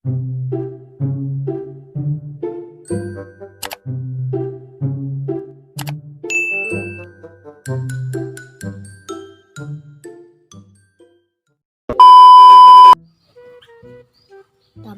Tak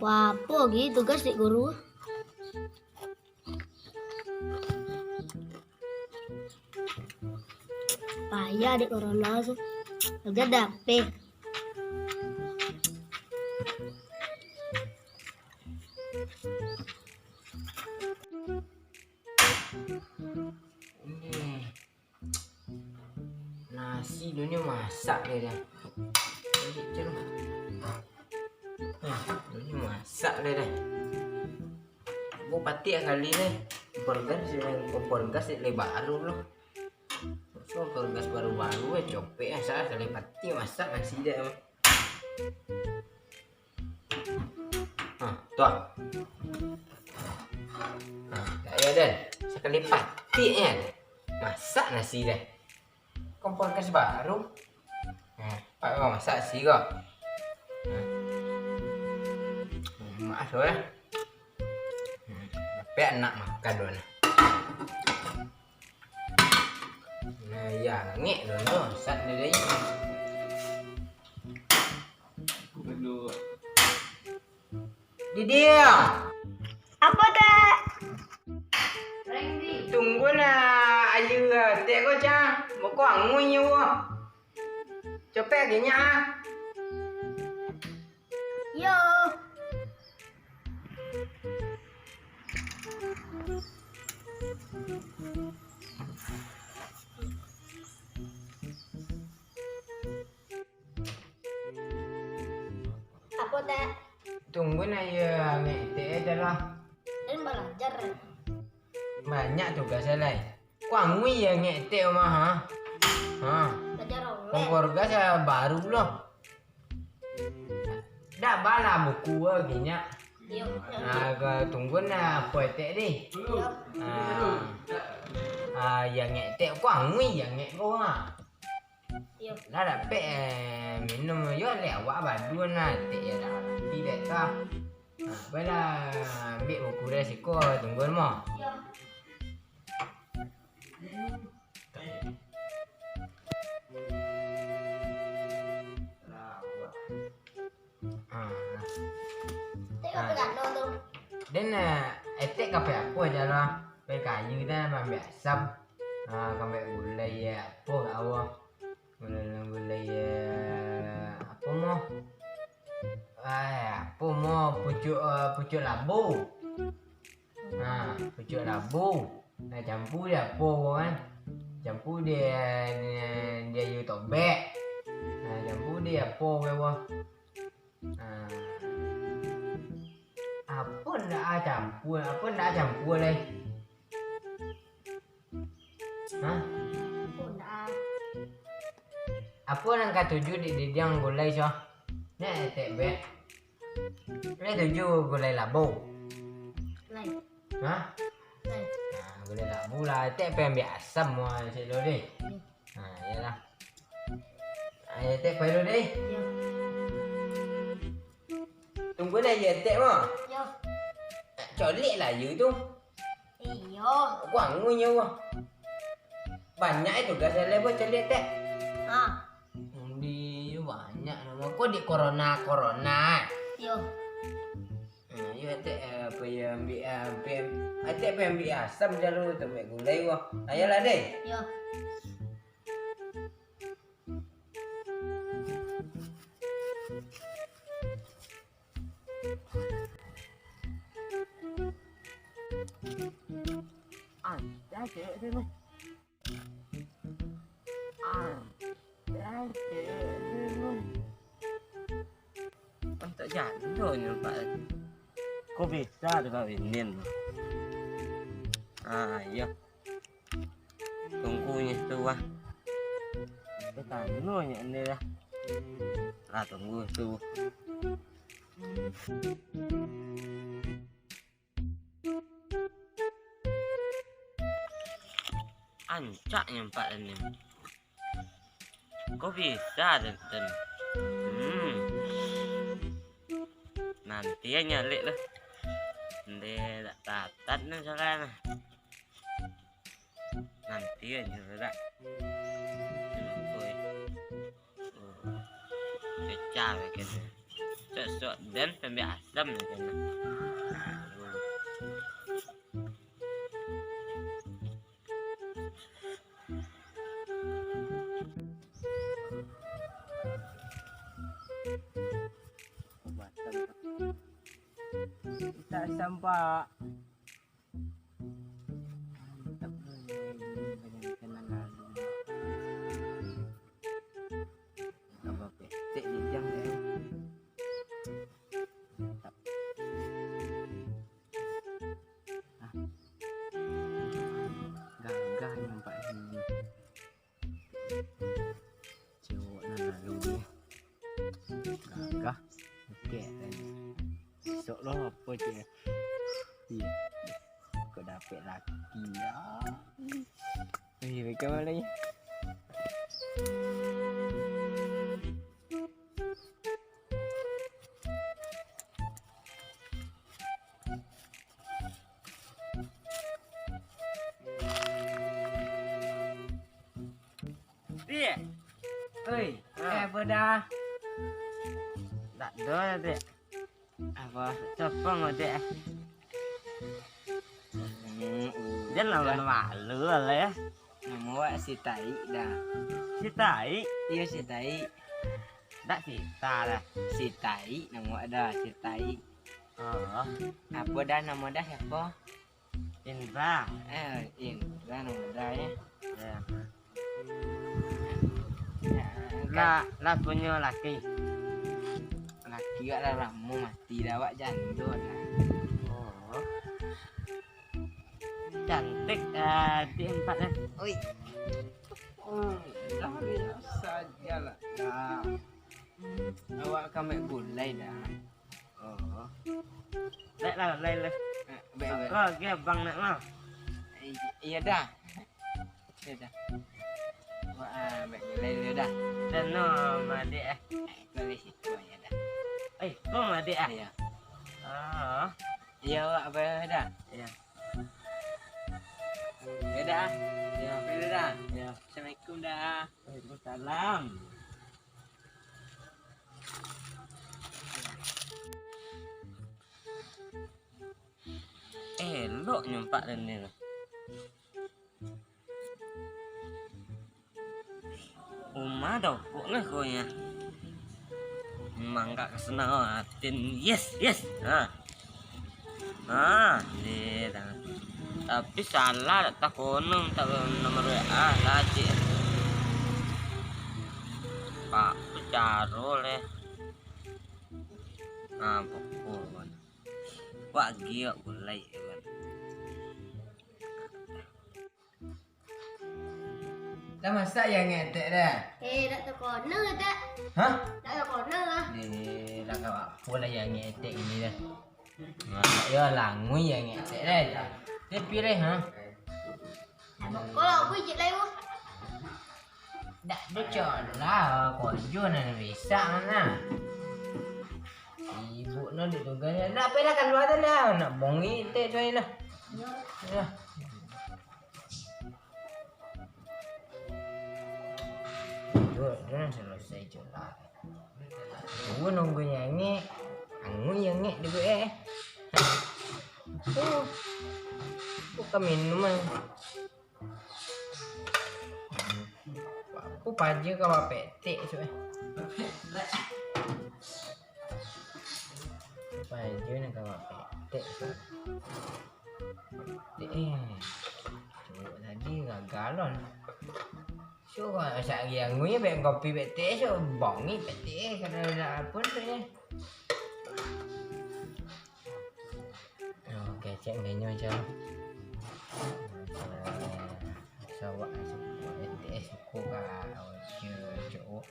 apa-apa gitu tugas di guru. Payah di corona tuh. Agak dapet. Nasi dunia masak dia dah. Dunia masak dia dah. Gua pati kali ni. Kompor gas baru loh. So gas baru-baru copek saya kali pati masak nasi dia. Tuh. Ya deh. Sekali pati masak nasi deh. Kompor gas baru. Pak masak nasi kok. Maaf lah. Tapi anak makan dulu. Nah ya ngek dulu sat dia. Di dia. Apa dah? Tunggu na ayu teh ko cha. Mo ko angui nyu. Cepet gini Yo. Apa dah? Tunggu na ya ngek teh adalah Ini belajar. banyak tugasnya lah. Ko angui ya ngek teh mah Belajar online. kompor gas baru loh. Dah bala buku gini. Yo. Tunggu na poetek di. Yang ngetek ko angui yang ngek ko Yo. Dah dapat minum yo lewat badu na teh dah. Tidak kah. Bala ambil buku resiko tunggu mo. Yo. Tengok pegang dulu. Dan etek kape apa aja lah. Baik kayu dah ambil asam. Kape gulai apa kat awak. Gulai apa mo? Apa mo pucuk labu. Pucuk labu. Campur dia apa kan? Campur dia you tobek. Campur dia apa wah. Apa ndak campur leh. Apa nang katuju di yang gulai so? Nek tebek. Nek tuju gulai labu. Lain. Lain. Gulai labu lah. Tek ambil asam mo selo deh. Yalah. Tek perlu deh. Yo. Tunggu dah ya tek mo. Yo. Colik lah you tu. Iyo. Quảng nguy nhiêu à? Banyak itu gas level colik tek. Di banyak nama kok di corona. Yo. Yo tek apa ya ambil tek ambil asam jalu tu mek gulai wah. Ayolah deh. Yo. Dah cek dia mah. Dah cek dia mah. Tak jadi thôi nampak. Kok bisa dikawinin? Iya. Tunggunya tuh wah. Tanya ini lah. Tunggu tuh. Ancak nyempak ini. Kok bisa dan. Nanti nanti ya nyalik lah. Nanti tak tatat nih soalnya. Nanti ya nyuruh pecah gitu. Sok dan sampai asam gitu. Tak sampai. Apa petik di jam dia. Gagah nampak ini. Cowok lalu dia. Gagah. Okey tadi. Esok lah apa je. Iya. Kau dapat laki dah. Mereka mana ni? Dia. Oi, apa dah? Tak ada dek. Apa? Siapa ngode? Jangan malu lah ya. Nama awak si Tai dah. Si tai, Iya si Tai. tak si lah. Si Tai nama awak dah si Tai. Oh, Apa dah nama dah siapa? Indra. Indra nama dah ya. Ya. Lah punya laki. Laki awak dah lama mati dah awak janda dah. Oh. Cantik di empat ya. Oi. Dah biasa sajalah. Dah. Awak kami gulai dah. Oh. Lah. Baik. Kau ke bang nak mau? Iya dah. Iya dah. Wah, baik gulai dia dah. Dan no madi Balik situ ya dah. kau madi Iya. Oh. Iya awak apa dah? Ya. Ya dah. Ya. Ya dah. Ya. Assalamualaikum dah. Waalaikumsalam. Elok nyempak dan ni. Uma dah kok lah kau nya. Memang gak kesenang hatin. Yes. Ni dah. Tapi salah tak konong tak nomor WA lagi. Pak Pecaro leh. Pokok. Wah gila boleh kan. Dah masak yang ngetek dah. Dah ke corner tak? Hah? Dah ke corner lah. Ni dah kau apa lah yang ngetek ini dah. Ya langui yang ngetek dah. Dia pilih ha. Kalau aku je lah you. Dak dia colah kojo nak bisa mana. Ibu nak di tunggalnya. Nak apa dah kan luar dah. Nak bongi tek cuai lah. Ya. Dia selesai colah. Gua nunggu nyanyi. Angu yang ngek di gue. Buka minum ah. Aku pagi kau petik cuy. Pagi ni kau petik. Cuy tadi gagalon. So kau asyik yang ngunya baik kopi petik so bongi petik kada ada pun tu ya. Oke cek ngenyo macam. Sawak suku petik suku kau cuk.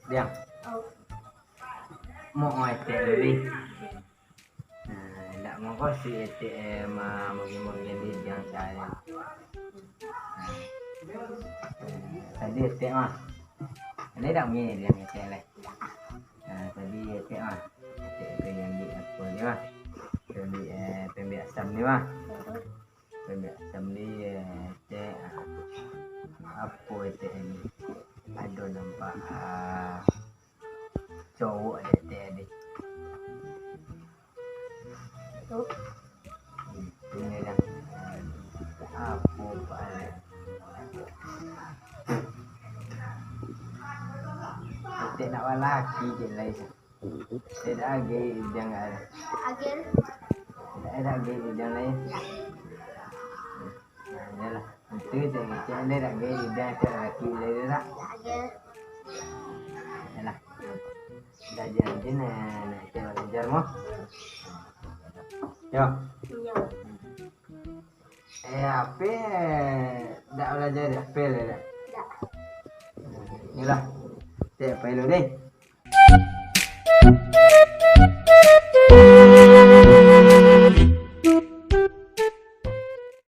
Dia. Mau etek lebih. Tak mau kau si etek magi-magi di yang saya. Tadi tek mah. Ini dah punya dia tek lah. Tadi tek mah. Tek tu yang di apa ni mah. Pembiak asam ni mah. Pembiak asam ni tek apa tek ni. Ada nampak cowok tek ni. Tu. Ini dah. Apa pak? Tek nak laki je lah. Tek dah gay jangan. Agil. Tek dah gay jangan lain. Yalah. Itu je jangan dah gay jangan tek laki lagi dah. Agil. Yalah. Dah janji nak tek belajar mo. Yo. Yo. Apa dah belajar dah fail dah. Dah. Yalah. Tek fail deh.